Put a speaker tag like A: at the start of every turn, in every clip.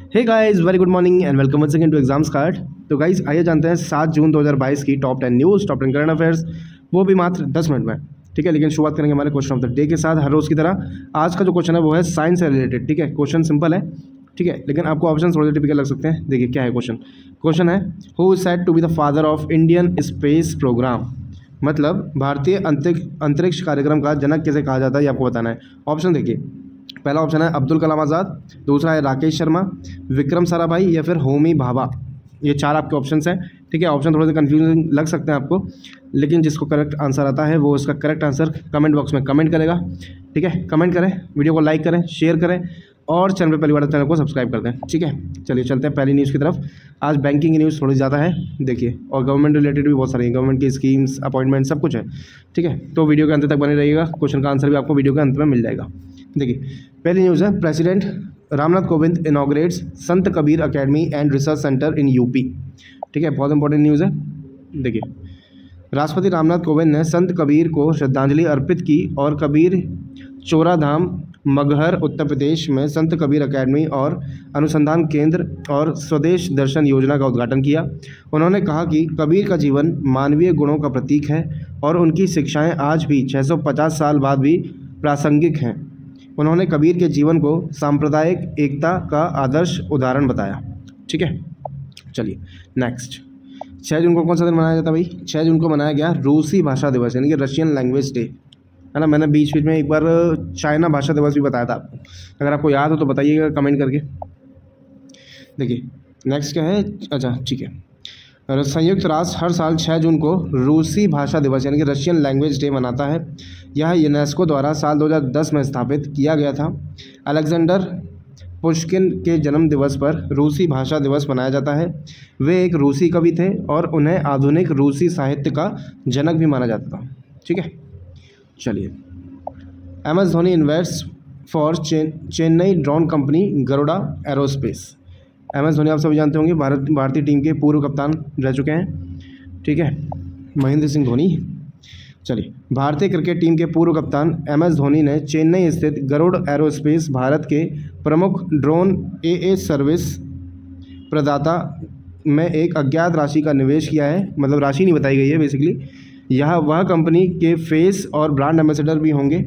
A: Hey guys, very good morning and welcome once again to exams card. तो guys आइए जानते हैं 7 जून 2022 की top 10 news, top 10 current affairs, वो भी मात्र 10 मिनट में। ठीक है, लेकिन शुरुआत करेंगे हमारे क्वेश्चन ऑफ द डे के साथ। हर रोज़ की तरह आज का जो क्वेश्चन है वो है साइंस से रिलेटेड। ठीक है, क्वेश्चन सिंपल है, ठीक है, लेकिन आपको ऑप्शन थोड़े टिपिकल लग सकते हैं। देखिए क्या है क्वेश्चन। क्वेश्चन है who is said to be the father of Indian space program, मतलब भारतीय अंतरिक्ष कार्यक्रम का जनक किसे कहा जाता है, ये आपको बताना है। ऑप्शन देखिए, पहला ऑप्शन है अब्दुल कलाम आज़ाद, दूसरा है राकेश शर्मा, विक्रम साराभाई या फिर होमी भाभा। ये 4 आपके ऑप्शंस हैं। ठीक है, ऑप्शन थोड़े से कंफ्यूजिंग लग सकते हैं आपको, लेकिन जिसको करेक्ट आंसर आता है वो उसका करेक्ट आंसर कमेंट बॉक्स में कमेंट करेगा। ठीक है, कमेंट करें, वीडियो को लाइक करें, शेयर करें और चैनल पर पहली बार चैनल को सब्सक्राइब कर दें। ठीक है, चलिए चलते हैं पहली न्यूज़ की तरफ। आज बैंकिंग की न्यूज़ थोड़ी ज़्यादा है, देखिए, और गवर्नमेंट रिलेटेड भी बहुत सारी हैं, गवर्नमेंट की स्कीम्स, अपॉइंटमेंट, सब कुछ है। ठीक है, तो वीडियो के अंत तक बने रहिएगा, क्वेश्चन का आंसर भी आपको वीडियो के अंत में मिल जाएगा। देखिए पहली न्यूज़ है, president Ramnath Kovind inaugurates Sant Kabir academy and research centre in UP. ठीक है, बहुत इंपॉर्टेंट न्यूज़ है। देखिए, राष्ट्रपति रामनाथ कोविंद ने संत कबीर को श्रद्धांजलि अर्पित की और कबीर चोराधाम मगहर उत्तर प्रदेश में संत कबीर अकेडमी और अनुसंधान केंद्र और स्वदेश दर्शन योजना का उद्घाटन किया। उन्होंने कहा कि कबीर का जीवन मानवीय गुणों का प्रतीक है और उनकी शिक्षाएं आज भी 650 साल बाद भी प्रासंगिक हैं। उन्होंने कबीर के जीवन को सांप्रदायिक एकता का आदर्श उदाहरण बताया। ठीक है, चलिए नेक्स्ट। 6 जून को कौन सा दिन मनाया जाता है भाई? 6 जून को मनाया गया रूसी भाषा दिवस, यानी कि रशियन लैंग्वेज डे, है ना। मैंने बीच में एक बार चाइना भाषा दिवस भी बताया था आपको, अगर आपको याद हो तो बताइएगा कमेंट करके। देखिए नेक्स्ट क्या है, अच्छा ठीक है, संयुक्त राष्ट्र हर साल 6 जून को रूसी भाषा दिवस यानी कि रशियन लैंग्वेज डे मनाता है। यह यूनेस्को द्वारा साल 2010 में स्थापित किया गया था। अलेक्जेंडर पुश्किन के जन्म दिवस पर रूसी भाषा दिवस मनाया जाता है। वे एक रूसी कवि थे और उन्हें आधुनिक रूसी साहित्य का जनक भी माना जाता था। ठीक है, चलिए, MS Dhoni invest for Chennai drone company Garuda aerospace. MS Dhoni आप सभी जानते होंगे, भारतीय टीम के पूर्व कप्तान रह चुके हैं। ठीक है, महेंद्र सिंह धोनी। चलिए, भारतीय क्रिकेट टीम के पूर्व कप्तान MS धोनी ने चेन्नई स्थित गरुड़ एरोस्पेस भारत के प्रमुख ड्रोन AA सर्विस प्रदाता में एक अज्ञात राशि का निवेश किया है। मतलब राशि नहीं बताई गई है बेसिकली। यह वह कंपनी के फेस और ब्रांड एम्बेसडर भी होंगे।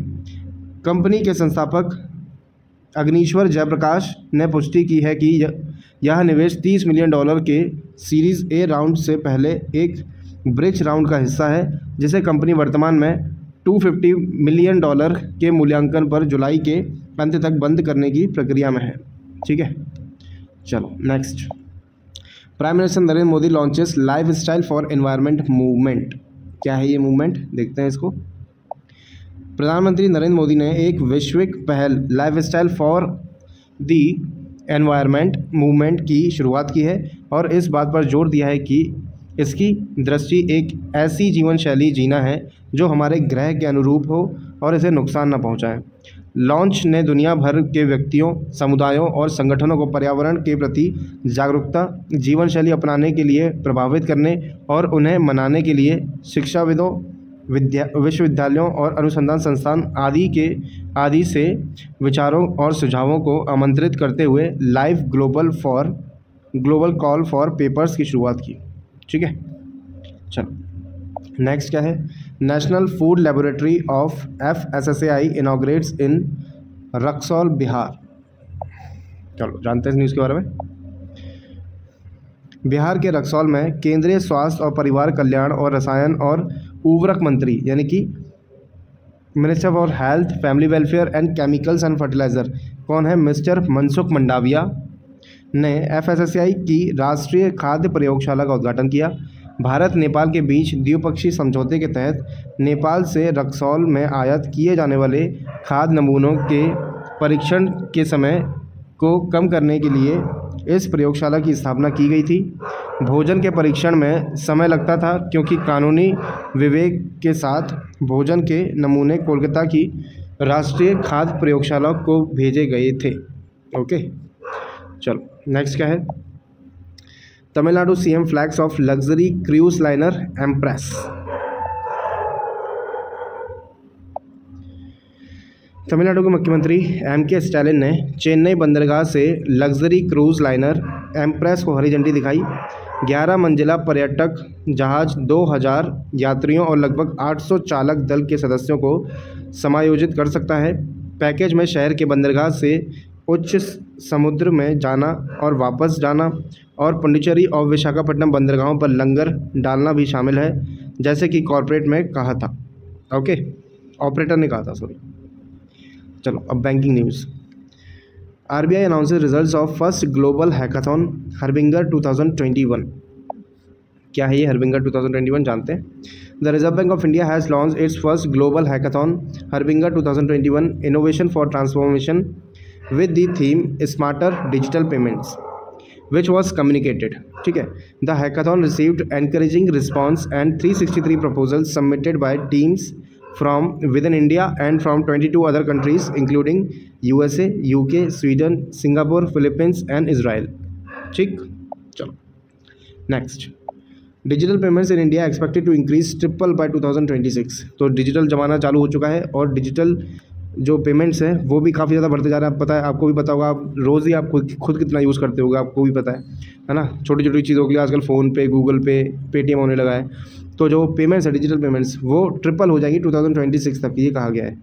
A: कंपनी के संस्थापक अग्निश्वर जयप्रकाश ने पुष्टि की है कि यह निवेश $30 मिलियन के सीरीज़ A राउंड से पहले एक ब्रिज राउंड का हिस्सा है, जिसे कंपनी वर्तमान में $250 मिलियन के मूल्यांकन पर जुलाई के अंत तक बंद करने की प्रक्रिया में है। ठीक है, चलो next. Prime minister Narendra Modi launches life style for environment movement. क्या है ये मूवमेंट, देखते हैं इसको। प्रधानमंत्री नरेंद्र मोदी ने एक वैश्विक पहल life style for the environment movement की शुरुआत की है और इस बात पर जोर दिया है कि इसकी दृष्टि एक ऐसी जीवन शैली जीना है जो हमारे ग्रह के अनुरूप हो और इसे नुकसान न पहुंचाए। लॉन्च ने दुनिया भर के व्यक्तियों, समुदायों और संगठनों को पर्यावरण के प्रति जागरूकता, जीवन शैली अपनाने के लिए प्रभावित करने और उन्हें मनाने के लिए शिक्षाविदों, विश्वविद्यालयों और अनुसंधान संस्थान आदि से विचारों और सुझावों को आमंत्रित करते हुए live global call for papers की शुरुआत की। ठीक है, चलो नेक्स्ट क्या है। National food laboratory of FSSAI inaugurates in Raxaul, Bihar. चलो जानते हैं इस न्यूज़ के बारे में। बिहार के रक्सौल में केंद्रीय स्वास्थ्य और परिवार कल्याण और रसायन और उर्वरक मंत्री यानी कि minister for health, family welfare and chemicals and fertiliser कौन है, मिस्टर मनसुख मंडाविया ने FSSAI की राष्ट्रीय खाद्य प्रयोगशाला का उद्घाटन किया। भारत नेपाल के बीच द्विपक्षीय समझौते के तहत नेपाल से रक्सौल में आयात किए जाने वाले खाद्य नमूनों के परीक्षण के समय को कम करने के लिए इस प्रयोगशाला की स्थापना की गई थी। भोजन के परीक्षण में समय लगता था क्योंकि कानूनी विवेक के साथ भोजन के नमूने कोलकाता की राष्ट्रीय खाद्य प्रयोगशाला को भेजे गए थे। ओके, चलो नेक्स्ट क्या है। Tamil Nadu CM flags of luxury cruise liner empress. Tamil Nadu के मुख्यमंत्री M.K. स्टालिन ने चेन्नई बंदरगाह से लग्जरी क्रूज लाइनर एम्प्रेस को हरी झंडी दिखाई। 11 मंजिला पर्यटक जहाज 2000 यात्रियों और लगभग 800 चालक दल के सदस्यों को समायोजित कर सकता है। पैकेज में शहर के बंदरगाह से उच्च समुद्र में जाना और वापस जाना और पुडुचेरी और विशाखापट्टनम बंदरगाहों पर लंगर डालना भी शामिल है, जैसे कि कॉर्पोरेट में कहा था। ओके, ऑपरेटर ने कहा था, सॉरी। चलो अब banking news. RBI announces results of first global hackathon Harbinger 2021। क्या है ये हर्बिंगर 2021, जानते हैं। The reserve bank of India has launch its first global hackathon Harbinger 2021 innovation for transformation with the theme smarter digital payments which was communicated। ठीक है। The hackathon received encouraging response and 363 proposals submitted by teams from within India and from 22 other countries including USA, UK, Sweden, Singapore, Philippines and Israel। ठीक, चलो next. Digital payments in India expected to increase triple by 2026। तो digital ज़माना चालू हो चुका है और digital जो पेमेंट्स है वो भी काफ़ी ज़्यादा बढ़ते जा रहे हैं। पता है, आपको भी पता होगा, आप रोज़ ही आप खुद कितना यूज़ करते होगा, आपको भी पता है ना। छोटी छोटी चीज़ों के लिए आजकल फ़ोन पे, गूगल पे, पेटीएम होने लगा है। तो जो पेमेंट्स है, डिजिटल पेमेंट्स, वो ट्रिपल हो जाएंगी 2026 तक, ये कहा गया है।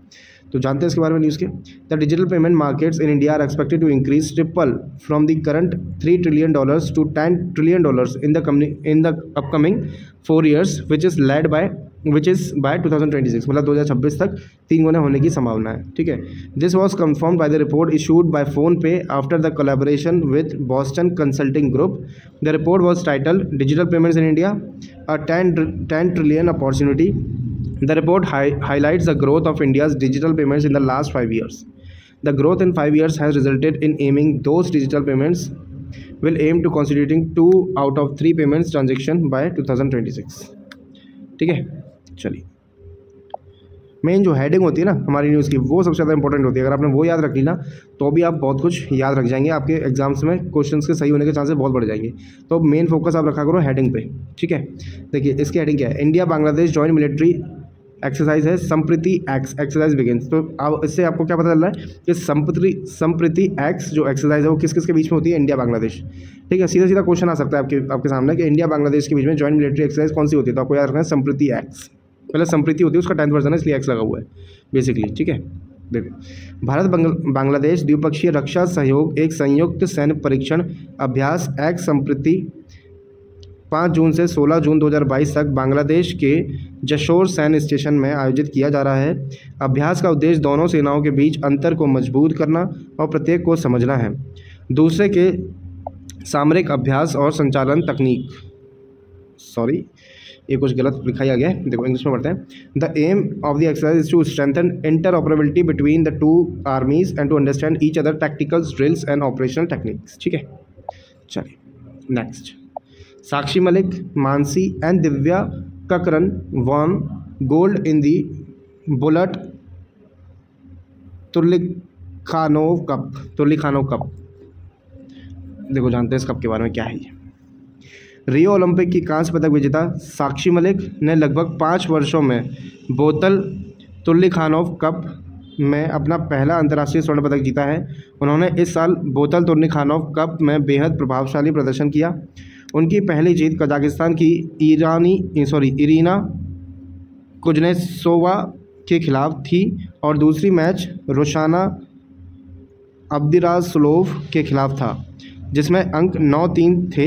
A: तो जानते हैं इसके बारे में न्यूज़ के। The digital payment markets in India are expected to increase triple from the current $3 trillion to $10 trillion in the upcoming 4 years, which is by 2026। मतलब 2026 तक 3 गुना होने की संभावना है। ठीक है। This was confirmed by the report issued by PhonePe after the collaboration with Boston consulting group. The report was titled digital payments in India a 10 trillion opportunity। The report highlights the growth of India's digital payments in the last 5 years. The growth in 5 years has resulted in aiming those digital payments will aim to constituting 2 out of 3 payments transaction by 2026। ठीक है, चलिए। Main जो heading होती है ना हमारी news की, वो सबसे ज़्यादा इंपॉर्टेंट होती है। अगर आपने वो याद रख ली ना तो भी आप बहुत कुछ याद रख जाएंगे। आपके एग्जाम्स में क्वेश्चंस के सही होने के चांसेस बहुत बढ़ जाएंगे। तो मेन फोकस आप रखा करो हेडिंग पे। ठीक है, देखिए इसकी हेडिंग क्या है। India Bangladesh joint military exercise है संप्रीति एक्स एक्सरसाइज बिगिंस। तो अब इससे आपको क्या पता चल रहा है कि संप्रीति एक्स जो एक्सरसाइज है वो किस किस के बीच में होती है, इंडिया बांग्लादेश। ठीक है, सीधा सीधा क्वेश्चन आ सकता है आपके सामने कि इंडिया बांग्लादेश के बीच में जॉइंट मिलिट्री एक्सरसाइज कौन सी होती है। तो आपको याद रखना है संप्रीति एक्स। पहले संप्रीति होती है, उसका 10th वर्जन है इसलिए एक्स लगा हुआ है बेसिकली। ठीक है, देखिए भारत बांग्लादेश द्विपक्षीय रक्षा सहयोग एक संयुक्त सैन्य परीक्षण अभ्यास एक्स संप्रीति 5 जून से 16 जून 2022 तक बांग्लादेश के जशोर सैन्य स्टेशन में आयोजित किया जा रहा है। अभ्यास का उद्देश्य दोनों सेनाओं के बीच अंतर को मजबूत करना और प्रत्येक को समझना है। दूसरे के सामरिक अभ्यास और संचालन तकनीक, सॉरी ये कुछ गलत लिखाया गया है, देखो इंग्लिश में पढ़ते हैं। The aim of the exercise is to strengthen interoperability between the 2 armies and to understand each other tactical drills and operational techniques. ठीक है, चलिए next. Sakshi Malik, Mansi and Divya Kakran won gold in the Bolat Turlykhanov cup. देखो जानते हैं इस cup के बारे में क्या है ये। रियो ओलंपिक की कांस्य पदक विजेता साक्षी मलिक ने लगभग 5 वर्षों में बोतल तुर्लिखानोव कप में अपना पहला अंतर्राष्ट्रीय स्वर्ण पदक जीता है। उन्होंने इस साल बोतल तुर्लिखानोव कप में बेहद प्रभावशाली प्रदर्शन किया। उनकी पहली जीत कजाकिस्तान की इरीना कुजनेत्सोवा के खिलाफ थी और दूसरी मैच रोशाना अब्दिरासुलोव के खिलाफ था, जिसमें अंक 9-3 थे।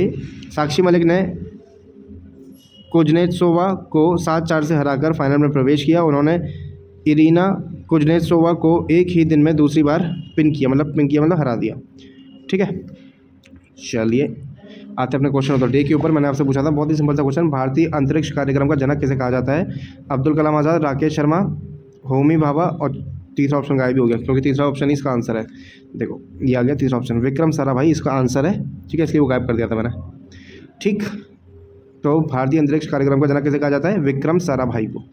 A: साक्षी मलिक ने कुजनेत्सोवा को 7-4 से हराकर फाइनल में प्रवेश किया। उन्होंने इरीना कुजनेत्सोवा को एक ही दिन में दूसरी बार पिन किया मतलब हरा दिया। ठीक है, चलिए आते हैं अपने क्वेश्चन ऑफ द डे के ऊपर। मैंने आपसे पूछा था बहुत ही सिंपल सा क्वेश्चन, भारतीय अंतरिक्ष कार्यक्रम का जनक किसे कहा जाता है। अब्दुल कलाम आज़ाद, राकेश शर्मा, होमी भाभा और तीसरा ऑप्शन गायब भी हो गया क्योंकि तीसरा ऑप्शन ही इसका आंसर है। देखो ये आ गया तीसरा ऑप्शन, विक्रम साराभाई इसका आंसर है। ठीक है, इसलिए वो गायब कर दिया था मैंने। ठीक, तो भारतीय अंतरिक्ष कार्यक्रम का जनक किसे कहा जाता है, विक्रम साराभाई को।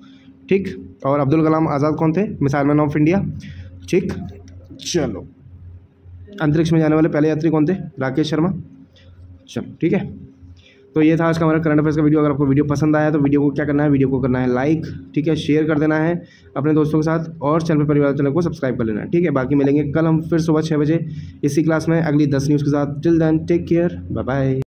A: ठीक, और अब्दुल कलाम आज़ाद कौन थे, मिसाइल मैन ऑफ इंडिया। ठीक, चलो अंतरिक्ष में जाने वाले पहले यात्री कौन थे, राकेश शर्मा। चलो ठीक है, तो ये था आज का हमारा करंट अफेयर्स का वीडियो। अगर आपको वीडियो पसंद आया तो वीडियो को क्या करना है, वीडियो को करना है लाइक, ठीक है, शेयर कर देना है अपने दोस्तों के साथ, और चैनल पर परिवार चैनल को सब्सक्राइब कर लेना है, ठीक है। बाकी मिलेंगे कल हम फिर सुबह 6 बजे इसी क्लास में अगली 10 न्यूज़ के साथ। Till then take care, bye bye.